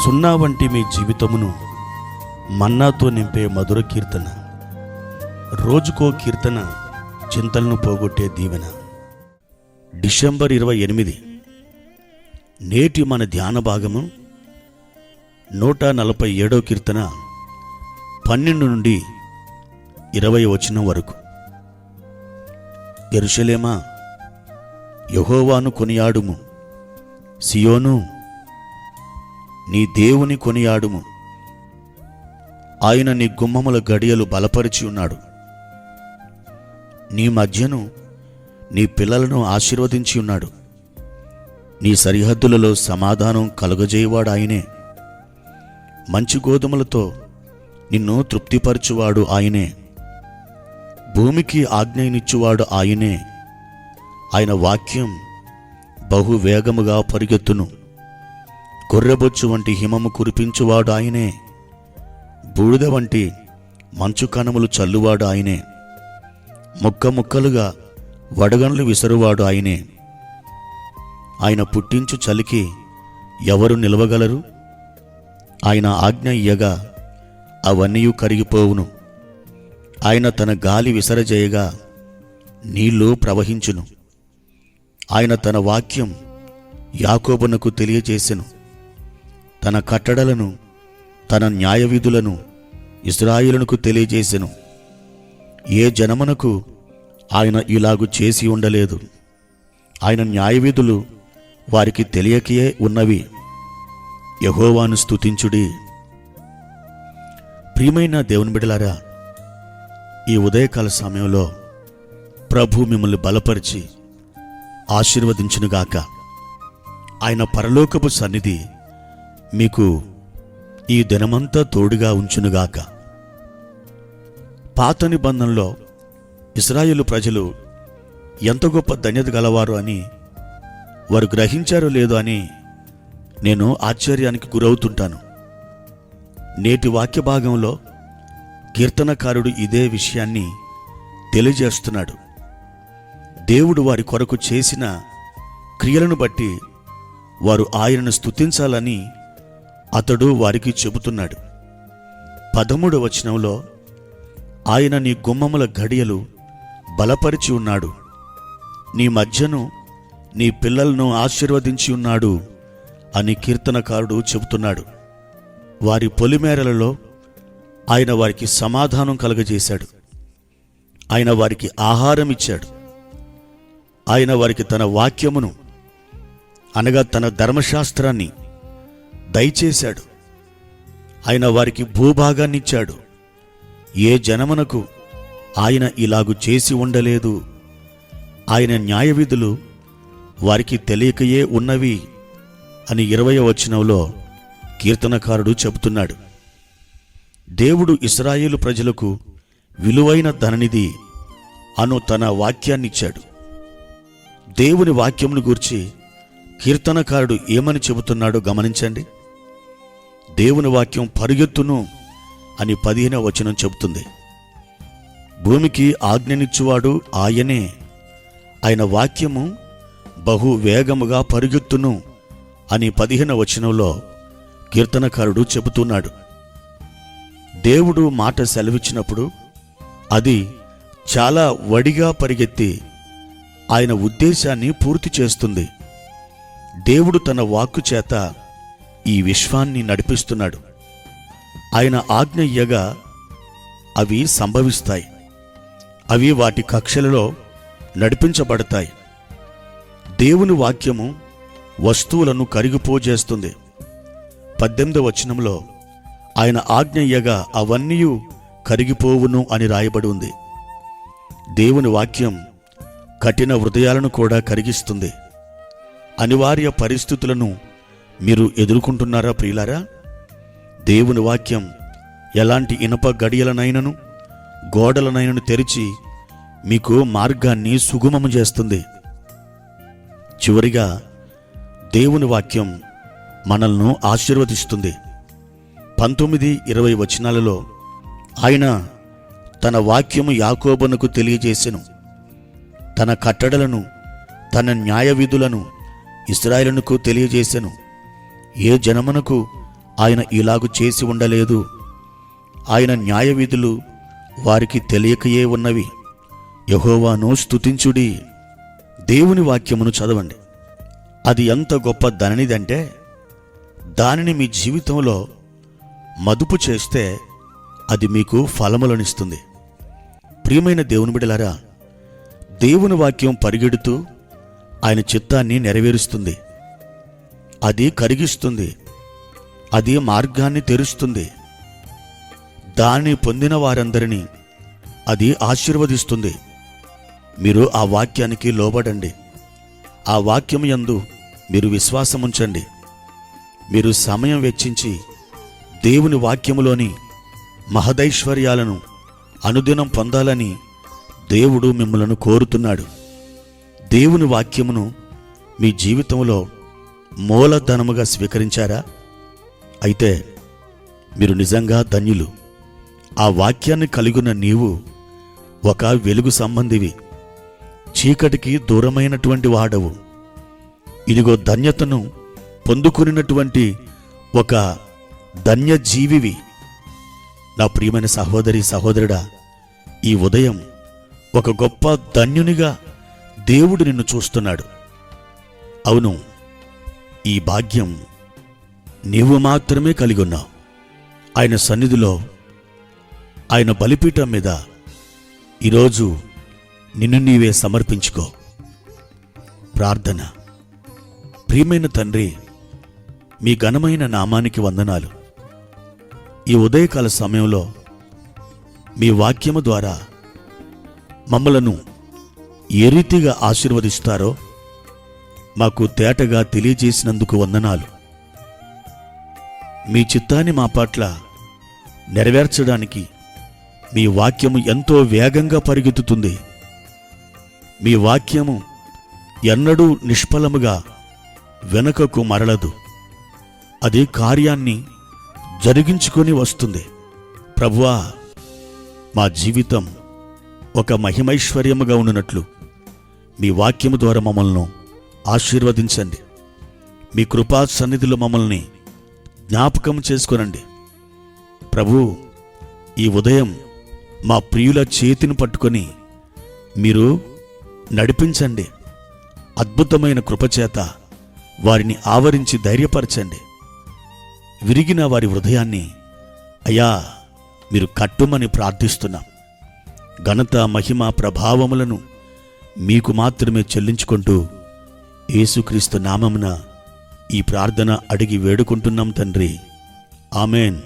సున్నా వంటి మీ జీవితమును మన్నాతో నింపే మధుర కీర్తన, రోజుకో కీర్తన, చింతలను పోగొట్టే దీవెన. డిసెంబర్ 28. నేటి మన ధ్యాన భాగము 147వ కీర్తన 12 నుండి 20 వచనం వరకు. యెరూషలేమా, యెహోవాను కొనియాడుము, సియోను, నీ దేవుని కొనియాడుము. ఆయన నీ గుమ్మముల గడియలు బలపరిచి ఉన్నాడు. నీ మధ్యను నీ పిల్లలను ఆశీర్వదించి ఉన్నాడు. నీ సరిహద్దులలో సమాధానం కలుగజేయవాడు ఆయనే. మంచి గోధుమలతో నిన్ను తృప్తిపరచువాడు ఆయనే. భూమికి ఆజ్ఞనిచ్చువాడు ఆయనే. ఆయన వాక్యం బహు వేగముగా పరిగెత్తును. గొర్రెబొచ్చు వంటి హిమము కురిపించువాడు ఆయనే. బూడిద వంటి మంచు కణములు చల్లువాడు ఆయనే. ముక్క ముక్కలుగా వడగండ్లు విసరువాడు ఆయనే. ఆయన పుట్టించు చలికి ఎవరు నిలవగలరు? ఆయన ఆజ్ఞ ఇయ్యగా అవన్నీ కరిగిపోవును. ఆయన తన గాలి విసరజేయగా నీళ్లు ప్రవహించును. ఆయన తన వాక్యం యాకోబునకు తెలియజేసెను. తన కట్టడలను, తన న్యాయవిధులను ఇశ్రాయేలునకు తెలియజేసెను. ఏ జనమునకు ఆయన ఇలాగు చేసి ఉండలేదు. ఆయన న్యాయవిధులు వారికి తెలియకే ఉన్నవి. యెహోవాను స్తుతించుడి. ప్రియమైన దేవుని బిడ్డలారా, ఈ ఉదయకాల సమయంలో ప్రభు మిమ్మల్ని బలపరిచి ఆశీర్వదించునుగాక. ఆయన పరలోకపు సన్నిధి మీకు ఈ దినమంతా తోడుగా ఉంచునుగాక. పాత నిబంధనలో ఇశ్రాయేలు ప్రజలు ఎంత గొప్ప ధన్యత గలవారు అని వారు గ్రహించారో లేదో అని నేను ఆశ్చర్యానికి గురవుతుంటాను. నేటి వాక్య భాగంలో కీర్తనకారుడు ఇదే విషయాన్ని తెలియజేస్తున్నాడు. దేవుడు వారి కొరకు చేసిన క్రియలను బట్టి వారు ఆయనను స్తుతించాలని అతడు వారికి చెబుతున్నాడు. 13వ వచనంలో ఆయన నీ గుమ్మముల గడియలు బలపరిచి ఉన్నాడు, నీ మధ్యను నీ పిల్లలను ఆశీర్వదించి ఉన్నాడు అని కీర్తనకారుడు చెబుతున్నాడు. వారి పొలిమేరలలో ఆయన వారికి సమాధానం కలగజేశాడు. ఆయన వారికి ఆహారం ఇచ్చాడు. ఆయన వారికి తన వాక్యమును అనగా తన ధర్మశాస్త్రాన్ని దయచేశాడు. ఆయన వారికి భూభాగాన్నిచ్చాడు. ఏ జనమునకు ఆయన ఇలాగు చేసి ఉండలేదు. ఆయన న్యాయవిధులు వారికి తెలియకయే ఉన్నవి అని 20వ వచనంలో కీర్తనకారుడు చెబుతున్నాడు. దేవుడు ఇశ్రాయేలు ప్రజలకు విలువైన ధననిధి అను తన వాక్యాన్నిచ్చాడు. దేవుని వాక్యమును గూర్చి కీర్తనకారుడు ఏమని చెబుతున్నాడో గమనించండి. దేవుని వాక్యం పరుగెత్తును అని 15వ వచనం చెబుతుంది. భూమికి ఆజ్ఞనిచ్చువాడు ఆయనే. ఆయన వాక్యము బహు వేగముగా పరుగెత్తును అని 15వ వచనంలో కీర్తనకారుడు చెబుతున్నాడు. దేవుడు మాట సెలవిచ్చినప్పుడు అది చాలా వడిగా పరిగెత్తి ఆయన ఉద్దేశాన్ని పూర్తి చేస్తుంది. దేవుడు తన వాక్కు చేత ఈ విశ్వాన్ని నడిపిస్తున్నాడు. ఆయన ఆజ్ఞ ఇయ్యగా అవి సంభవిస్తాయి. అవి వాటి కక్షలలో నడిపించబడతాయి. దేవుని వాక్యము వస్తువులను కరిగిపోజేస్తుంది. 18వ వచనంలో ఆయన ఆజ్ఞ ఇయ్యగా అవన్నీ కరిగిపోవును అని రాయబడి ఉంది. దేవుని వాక్యం కఠిన హృదయాలను కూడా కరిగిస్తుంది. అనివార్య పరిస్థితులను మీరు ఎదుర్కొంటున్నారా ప్రియులారా? దేవుని వాక్యం ఎలాంటి ఇనప గడియలనైనను గోడలనైనను తెరిచి మీకు మార్గాన్ని సుగమము చేస్తుంది. చివరిగా దేవుని వాక్యం మనల్ని ఆశీర్వదిస్తుంది. 19-20 వచనాలలో ఆయన తన వాక్యము యాకోబునకు తెలియజేసెను. తన కట్టడలను, తన న్యాయ విధులను ఇశ్రాయేలునకు తెలియజేసెను. ఏ జనమునకు ఆయన ఇలాగు చేసి ఉండలేదు. ఆయన న్యాయ విధులు వారికి తెలియకయే ఉన్నవి. యెహోవాను స్తుతించుడి. దేవుని వాక్యమును చదవండి. అది ఎంత గొప్ప ధననిదంటే దానిని మీ జీవితంలో మదుపు చేస్తే అది మీకు ఫలములనిస్తుంది. ప్రియమైన దేవుని బిడ్డలారా, దేవుని వాక్యం పరిగెడుతూ ఆయన చిత్తాన్ని నెరవేరుస్తుంది. అది కరిగిస్తుంది. అది మార్గాన్ని తెరుస్తుంది. దాన్ని పొందిన వారందరినీ అది ఆశీర్వదిస్తుంది. మీరు ఆ వాక్యానికి లోబడండి. ఆ వాక్యం యందు మీరు విశ్వాసముంచండి. మీరు సమయం వెచ్చించి దేవుని వాక్యములోని మహదైశ్వర్యాలను అనుదినం పొందాలని దేవుడు మిమ్మలను కోరుతున్నాడు. దేవుని వాక్యమును మీ జీవితంలో మూలధనముగా స్వీకరించారా? అయితే మీరు నిజంగా ధన్యులు. ఆ వాక్యాన్ని కలిగిన నీవు ఒక వెలుగు సంబంధివి. చీకటికి దూరమైనటువంటి వాడవు. ఇదిగో ధన్యతను పొందుకున్నటువంటి ఒక ధన్యజీవివి. నా ప్రియమైన సహోదరి, సహోదరుడా, ఈ ఉదయం ఒక గొప్ప ధన్యునిగా దేవుడు నిన్ను చూస్తున్నాడు. అవును, ఈ భాగ్యం నీవు మాత్రమే కలిగి ఉన్నావు. ఆయన సన్నిధిలో, ఆయన బలిపీఠం మీద ఈరోజు నిన్ను నీవే సమర్పించుకో. ప్రార్థన. ప్రియమైన తండ్రి, మీ ఘనమైన నామానికి వందనాలు. ఈ ఉదయకాల సమయంలో మీ వాక్యము ద్వారా మమ్మలను ఏ రీతిగా ఆశీర్వదిస్తారో మాకు తేటగా తెలియజేసినందుకు వందనాలు. మీ చిత్తాన్ని మా పట్ల నెరవేర్చడానికి మీ వాక్యము ఎంతో వేగంగా పరిగెత్తుతుంది. మీ వాక్యము ఎన్నడూ నిష్ఫలముగా వెనుకకు మరలదు. అది కార్యాన్ని జరిగించుకొని వస్తుంది. ప్రభువా, మా జీవితం ఒక మహిమైశ్వర్యముగా ఉండునట్లు మీ వాక్యము ద్వారా మమ్మల్ని ఆశీర్వదించండి. మీ కృపా సన్నిధిలో మమ్మల్ని జ్ఞాపకం చేసుకొనండి. ప్రభు, ఈ ఉదయం మా ప్రియుల చేతిని పట్టుకొని మీరు నడిపించండి. అద్భుతమైన కృపచేత వారిని ఆవరించి ధైర్యపరచండి. విరిగిన వారి హృదయాన్ని అయ్యా మీరు కట్టుమని ప్రార్థిస్తున్నాం. ఘనత, మహిమ, ప్రభావములను మీకు మాత్రమే చెల్లించుకుంటూ యేసుక్రీస్తు నామమున ఈ ప్రార్థన అడిగి వేడుకుంటున్నాం తండ్రి. ఆమెన్.